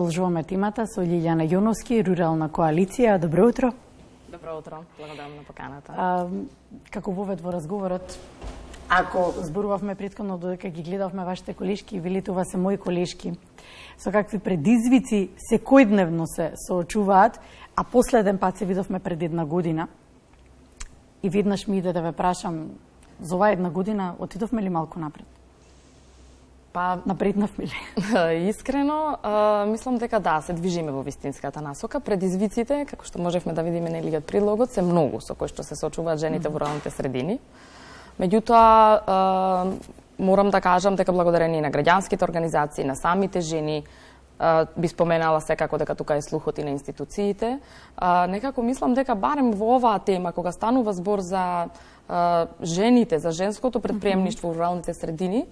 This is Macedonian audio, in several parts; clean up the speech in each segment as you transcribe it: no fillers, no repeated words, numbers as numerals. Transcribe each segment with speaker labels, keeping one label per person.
Speaker 1: Продолжуваме темата со Лилјана Јоновски, Рурална коалиција. Добро утро.
Speaker 2: Добро утро, благодарам на поканата.
Speaker 1: Како вовед во разговорот, ако зборувавме претходно додека ги гледавме вашите колешки и велите ова се мои колешки, со какви предизвици секојдневно се соочуваат, а последен пат се видовме пред една година, и веднаш ми иде да ве прашам, за оваа една година отидовме ли малку напред?
Speaker 2: Па,
Speaker 1: напреднавме ли?
Speaker 2: Искрено, мислам дека да, се движиме во вистинската насока. Предизвиците, како што можевме да видиме нели од предлогот, се многу со кои што се соочуваат жените во руралните средини. Меѓутоа, морам да кажам дека благодарение на граѓанските организации, на самите жени, би споменала секако дека тука е слухот и на институциите, некако мислам дека барем во оваа тема, кога станува збор за жените, за женското предприемништво во руралните средини,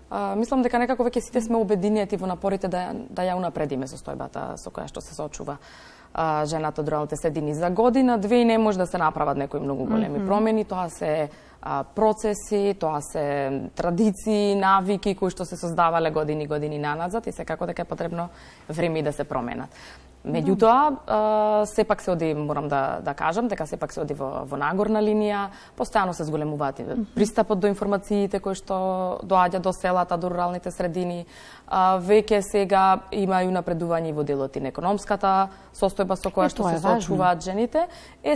Speaker 2: мислам дека некако веќе сите сме обединети во напорите да ја унапредиме состојбата со која што се соочува жената од руралните средини. За година, две не може да се направат некои многу големи промени, тоа се процеси, тоа се традиции, навики кои што се создавале години наназад и секако дека е потребно време да се променат. Меѓутоа, сепак се оди, морам да кажам, дека сепак се оди во нагорна линија, постојано се зголемуваат пристапот до информациите кои што доаѓа до селата, до руралните средини. Веќе сега има и напредување во делот и на економската состојба со која што се соочуваат жените.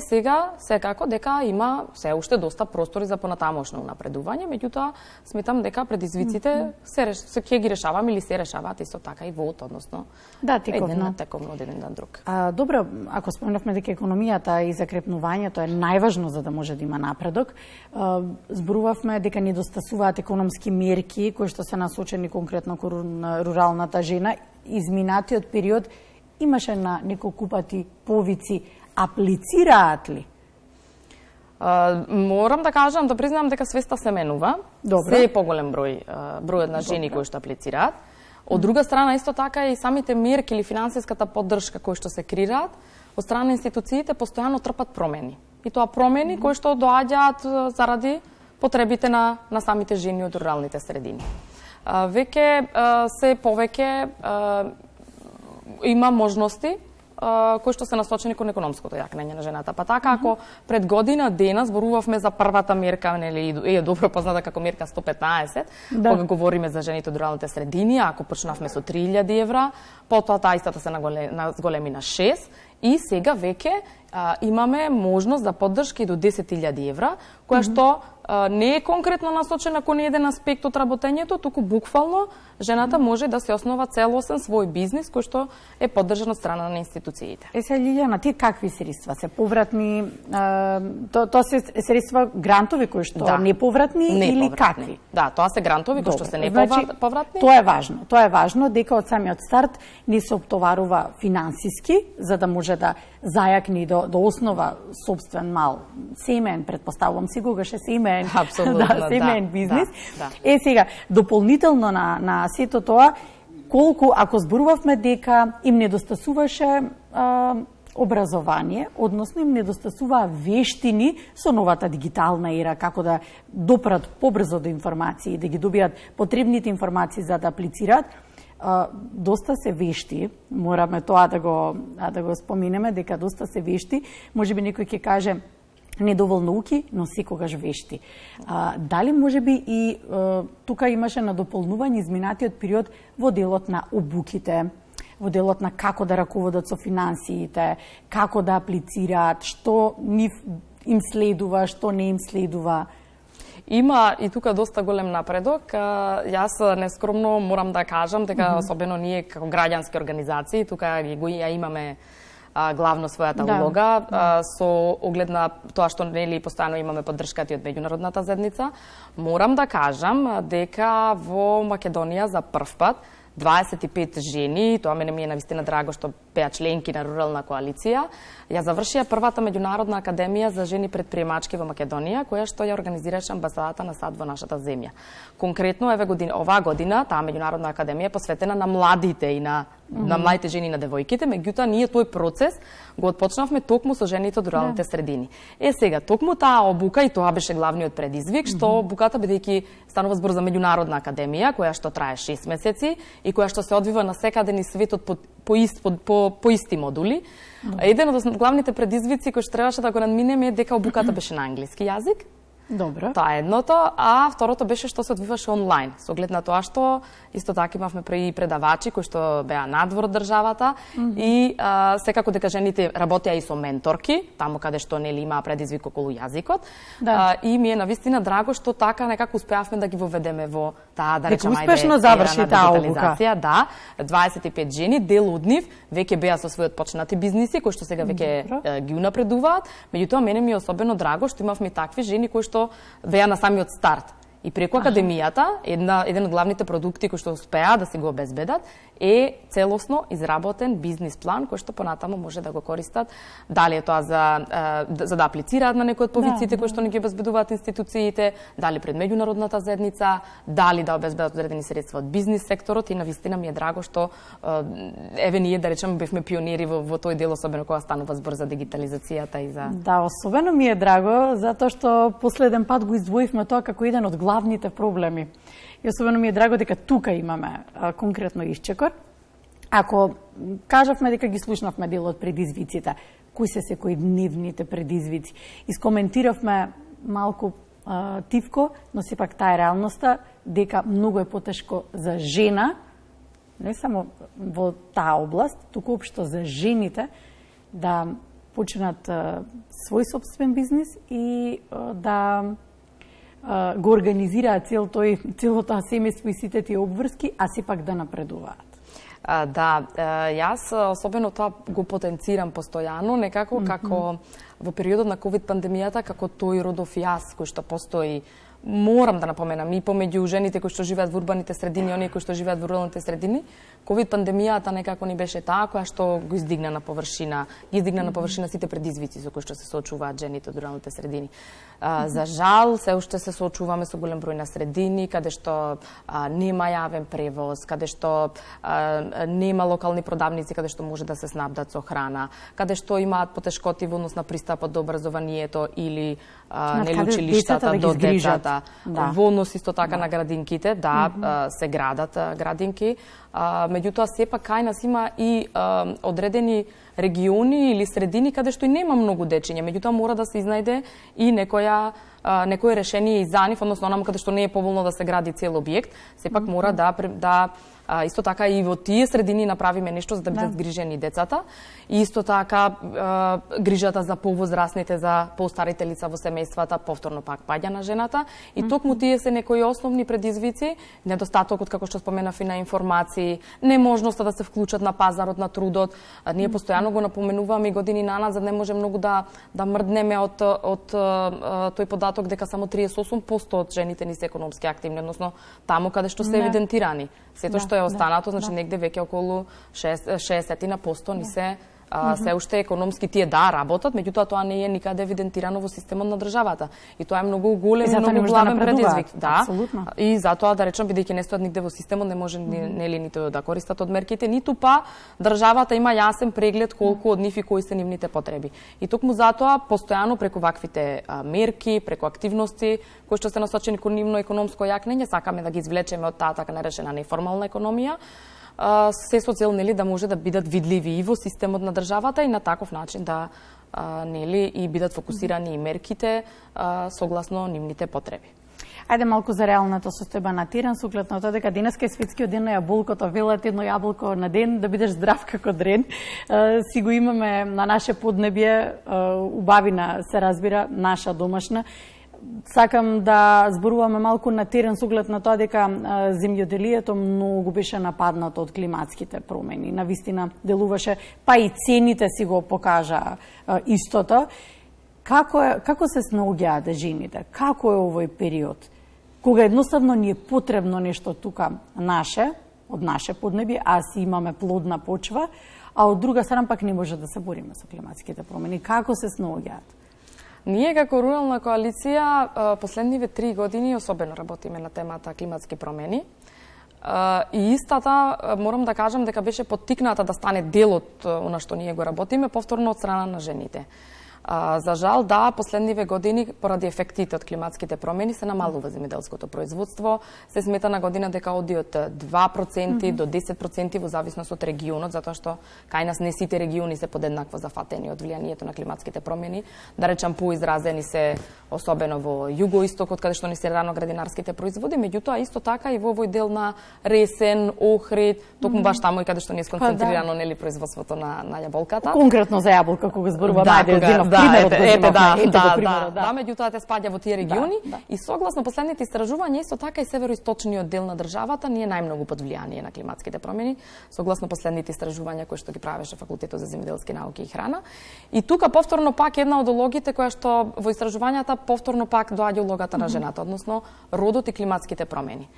Speaker 2: Сега, секако, дека има се уште доста простори за понатамошно напредување, меѓутоа, сметам дека предизвиците ќе ги решаваме или се решаваат исто така и во односно тековно од еден ден друг.
Speaker 1: Добро, ако спомнавме дека економијата и закрепнувањето е најважно за да може да има напредок, зборувавме дека недостасуваат економски мерки кои што се насочени конкретно кон руралната жена. Изминатиот период имаше на неколку пати повици. Аплицираат ли?
Speaker 2: Морам да кажам, да признам дека свеста се менува. Се е поголем бројот на жени кои што аплицираат. Од друга страна, исто така и самите мерки или финансиската поддршка кои што се креираат од страна на институциите постојано трпат промени. И тоа промени кои што доаѓаат заради потребите на самите жени од руралните средини. Веќе се повеќе има можности кои што се насочени кон економското јакнење на жената. Па така, ако пред година дена зборувавме за првата мерка, нели е добро позната како мерка 115, кога говориме за жените од руралните средини, ако почнавме со 3000 евра, потоа таа истата се зголеми на 6, и сега веќе имаме можност за поддршка и до 10.000 евра, која што не е конкретно насочена кон еден аспект од работењето, туку буквално жената може да се основа целосен свој бизнис кој што е поддржан од страна на институциите.
Speaker 1: Се Лилјана, ти какви средства се повратни? Тоа се средства грантови кои што неповратни или какви?
Speaker 2: Да, тоа се грантови кои што се неповратни.
Speaker 1: Тоа е важно. Тоа е важно дека од самиот старт не се оптоварува финансиски за да може да зајакни до основа собствен мал семеен, предпоставувам сигурно семеен, семеен бизнис. Сега, дополнително на сето тоа, колку, ако зборувавме дека им недостасуваше образование, односно им недостасуваа вештини со новата дигитална ера, како да допрат побрзо до информации, да ги добијат потребните информации за да аплицираат, доста се вешти, мораме тоа да го споменеме, дека доста се вешти, можеби некој ќе каже недоволно уки, но секогаш вешти. Дали можеби и тука имаше надополнување изминатиот период во делот на обуките, во делот на како да раководат со финансиите, како да аплицираат, што им следува, што не им следува?
Speaker 2: Има и тука доста голем напредок. Јас нескромно морам да кажам дека особено ние како граѓански организации тука ја имаме главно својата улога со оглед на тоа што нели постојано имаме поддршката од меѓународната заедница. Морам да кажам дека во Македонија за прв пат 25 жени, тоа мене ми е навистина драго што беа членки на Рурална коалиција, ја завршија првата меѓународна академија за жени предприемачки во Македонија, која што ја организираше амбасадата на САД во нашата земја. Конкретно оваа година таа меѓународна академија е посветена на младите и на на младите жени и на девојките, меѓутоа ние тој процес го отпочнавме токму со жените од руралните средини. Сега, токму таа обука, и тоа беше главниот предизвик, што обуката, бидејќи станува збор за меѓународна академија, која што трае 6 месеци и која што се одвива на секаде низ светот по исти модули. Еден од главните предизвици кои што требаше да го надминеме е дека обуката беше на англиски јазик.
Speaker 1: Добро.
Speaker 2: Тоа е едното, а второто беше што се одвиваше онлайн. Со оглед на тоа што исто така имавме и предавачи кои што беа надвор од државата и секако дека жените работеа и со менторки, таму каде што нели имаа предизвик околу јазикот. И ми е навистина драго што така некако успеавме да ги воведеме во таа, да речеме,
Speaker 1: успешно заврши таа обука.
Speaker 2: Да, 25 жени, дел од нив веќе беа со својот почнати бизниси кои што сега веќе ги унапредуваат. Меѓутоа мене ми е особено драго што имавме такви жени кои што беа на самиот старт. И преку академијата, еден од главните продукти кои што успеа да си го обезбедат е целосно изработен бизнис план кој што понатаму може да го користат, дали е тоа за да аплицираат на некои од повиците кои што ни ги обезбедуваат институциите, дали пред меѓународната заедница, дали да обезбедат одредени средства од бизнис секторот, и навистина ми е драго што еве ние, да речеме, бевме пионери во тој дел, особено кога станува збор за дигитализацијата и за...
Speaker 1: Да, особено ми е драго затоа што последен пат го издвоивме тоа како еден од главните проблеми. И особено ми е драго дека тука имаме конкретно исчекор. Ако кажавме дека ги слушнавме дел од предизвиците, кои се секои дневните предизвици, искоментиравме малку тивко, но сепак таа е реалноста дека многу е потешко за жена, не само во таа област, туку општо за жените да почнат свој собствен бизнис и да го организираат целото тоа семејство и сите тие обврски, а сепак да напредуваат.
Speaker 2: Да, јас особено тоа го потенцирам постојано, некако како во периодот на ковид пандемијата, како тој родов јас кој што постои. Морам да напоменам и помеѓу жените кои што живеат во урбаните средини и оние кои што живеат во руралните средини, ковид пандемијата некако ни беше таа која што го издигна на површина, сите предизвици со кои што се соочуваат жените од руралните средини. За жал, се уште се соочуваме со голем број на средини каде што нема јавен превоз, каде што нема локални продавници каде што може да се снабдат со храна, каде што имаат потешкоти во однос на пристапот до образованието или нели училиштата до децата. Во однос исто така на градинките, се градат градинки, меѓутоа сепак кај нас има и одредени региони или средини каде што и нема многу дечиња, меѓутоа мора да се изнајде и некое решение и за нив, односно онаму каде што не е поволно да се гради цел објект, сепак мора да исто така и во тие средини направиме нешто за да бидат згрижени децата. И исто така грижата за повозрасните, за постарите лица во семејствата, повторно пак паѓа на жената. И токму тие се некои основни предизвици, недостатокот, како што споменав, и на информации, неможноста да се вклучат на пазарот на трудот. Ние постојано го напоменуваме и години наназад, не може многу да мрднеме од тој податок дека само 38% од жените ни се економски активни, односно таму каде што се евидентирани. Сето што е останато, значи негде веќе околу 60% ни се уште економски тие работат, меѓутоа тоа не е никаде евидентирано во системот на државата. И тоа е многу голем и многу главен предизвик. Да, и затоа да речам, бидејќи не стоат нигде во системот, не може нели ниту да користат од мерките, ниту па државата има јасен преглед колку од нив и кои се нивните потреби. И токму затоа постојано преку ваквите мерки, преку активности кои што се насочени кон нивно економско јакнење, сакаме да ги извлечеме од таа така наречена неформална економија, се со цел нели да може да бидат видливи и во системот на државата и на таков начин да нели и бидат фокусирани и мерките согласно нивните потреби.
Speaker 1: Ајде малку за реалната состојба на терен, со оглед на тоа дека денеска е светскиот ден на јаболкото, велат едно јаболко на ден да бидеш здрав како дрен. Си го имаме на наше поднебје, убавина се разбира, наша домашна. Сакам да зборуваме малку на терен со оглед на тоа дека земјоделието многу беше нападнато од климатските промени. Навистина делуваше, па и цените си го покажа истото. Како се снаоѓаат жените? Како е овој период? Кога едноставно ни е потребно нешто тука наше, од наше поднебје, а си имаме плодна почва, а од друга страна пак не може да се бориме со климатските промени. Како се снаоѓаат?
Speaker 2: Ние како рурална коалиција последниве 3 години особено работиме на темата климатски промени. И истата, морам да кажам дека беше поттикната да стане дел од она што ние го работиме, повторно од страна на жените. За жал, да, последниве години, поради ефектите од климатските промени, се намалува земјоделското производство. Се смета на година дека оди од 2% до 10% во зависност од регионот, затоа што кај нас не сите региони се подеднакво зафатени од влијанието на климатските промени. Да речам, поизразени се особено во југоистокот, каде што ни се рано градинарските производи, меѓутоа исто така и во овој дел на Ресен, Охрид, токму баш таму и каде што ни е сконцентрирано нели производството на јаболката.
Speaker 1: Конкретно за јаболка кога зборуваме,
Speaker 2: меѓутоа те спаѓа во тие региони и согласно последните истражувања исто така и североисточниот дел на државата ние најмногу под влијание на климатските промени, согласно последните истражувања кои што ги правеше Факултетот за земјоделски науки и храна. И тука повторно пак една од улогите која што во истражувањата повторно пак доаѓа улогата на жената, односно родот и климатските промени.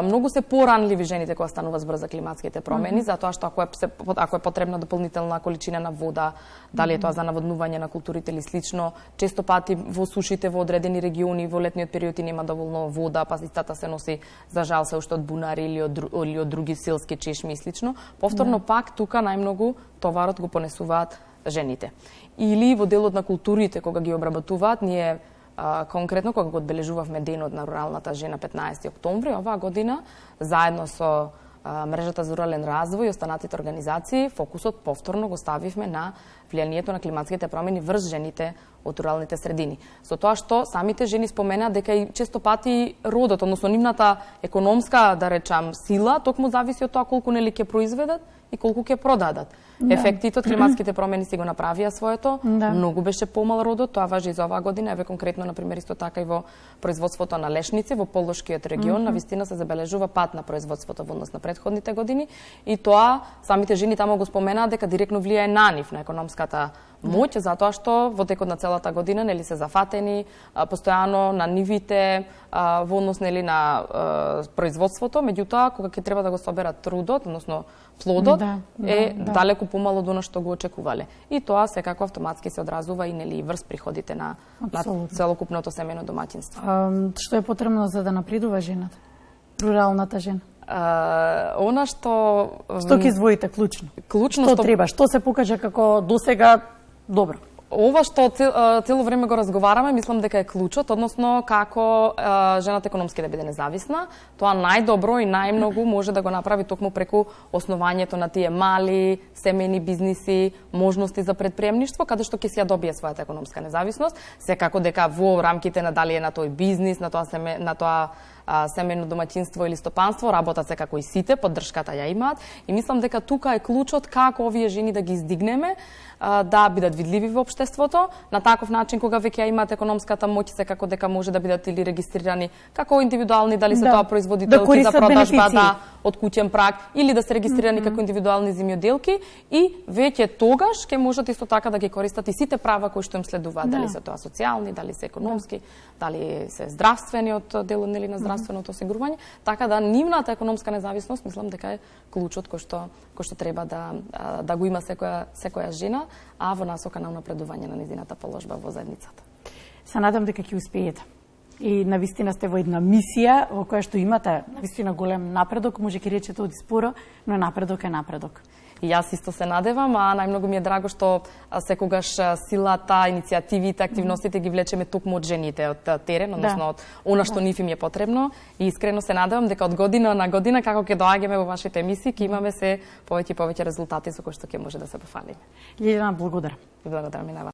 Speaker 2: Многу се поранливи жените кога станува збор за климатските промени, затоа што ако е потребна дополнителна количина на вода, дали е тоа за наводнување на културите или слично, често пати во сушите во одредени региони во летниот период и нема доволно вода, па истата се носи за жал се уште од бунари или од други селски чешми и слично. Повторно пак тука најмногу товарот го понесуваат жените. Или во делот на културите кога ги обработуваат, ние конкретно кога го одбележувавме денот на руралната жена 15 октомври оваа година, заедно со мрежата за рурален развој и останатите организации, фокусот повторно го ставивме на влијанието на климатските промени врз жените од руралните средини. Со тоа што самите жени спомена дека и често пати родот, односно нивната економска, да речам, сила, токму зависи од тоа колку нели ќе произведат и колку ќе продадат. Ефектите од климатските промени си го направија своето, многу беше помал родот, тоа важи и за оваа година, еве конкретно, например, исто така и во производството на лешници во Полошкиот регион, на вистина се забележува пат на производството во однос на претходните години и тоа самите жени таму го споменаа дека директно влијае на нив, на економската моќ, затоа што во текот на целата година нели се зафатени постојано на нивите во однос нели на производството, меѓутоа кога ќе треба да го соберат трудот, односно плодот е далеку помало од она што го очекувале. И тоа секако автоматски се одразува и нели врз приходите на целокупното семејно домаќинство.
Speaker 1: Што е потребно за да напредува жената? Руралната жена?
Speaker 2: Она што
Speaker 1: ќе издвоите клучно? Што треба? Што се покажа како досега добро?
Speaker 2: Ова што цело време го разговараме, мислам дека е клучот, односно како жената економски да биде независна. Тоа најдобро и најмногу може да го направи токму преку основањето на тие мали семејни бизниси, можности за предприемништво, каде што ќе си ја добие својата економска независност. Секако дека во рамките на дали е на тој бизнис, на тоа семејно домаќинство или стопанство, работат секако и сите, поддршката ја имаат. И мислам дека тука е клучот како овие жени да ги издигнеме, да бидат видливи во општеството, на таков начин кога веќе ја имаат економската моќ, секако дека може да бидат или регистрирани како индивидуални, дали се тоа производителки за продажбата од куќен праг, или да се регистрирани како индивидуални земјоделки и веќе тогаш ќе можат исто така да ги користат и сите права кои што им следуваат, дали се тоа социјални, дали се економски, дали се здравствени од делот нели на здравственото осигурување, така да нивната економска независност мислам дека е клучот кој што треба да го има секоја жена, а во насока на напредување на низината положба во заедницата.
Speaker 1: Се надам дека ќе успеете. И навистина сте во една мисија во која што имате навистина голем напредок, може ќе речете од споро, но напредок е напредок.
Speaker 2: И јас исто се надевам, а најмногу ми е драго што секогаш силата, иницијативите, активностите ги влечеме токму од жените, од терен, односно од она што нив им е потребно. И искрено се надевам дека од година на година, како ќе доаѓаме во вашите емисии, ќе имаме се повеќе и повеќе резултати со кои што ќе може да се пофалиме.
Speaker 1: Лиљана, благодарам.
Speaker 2: И благодарам и на вас.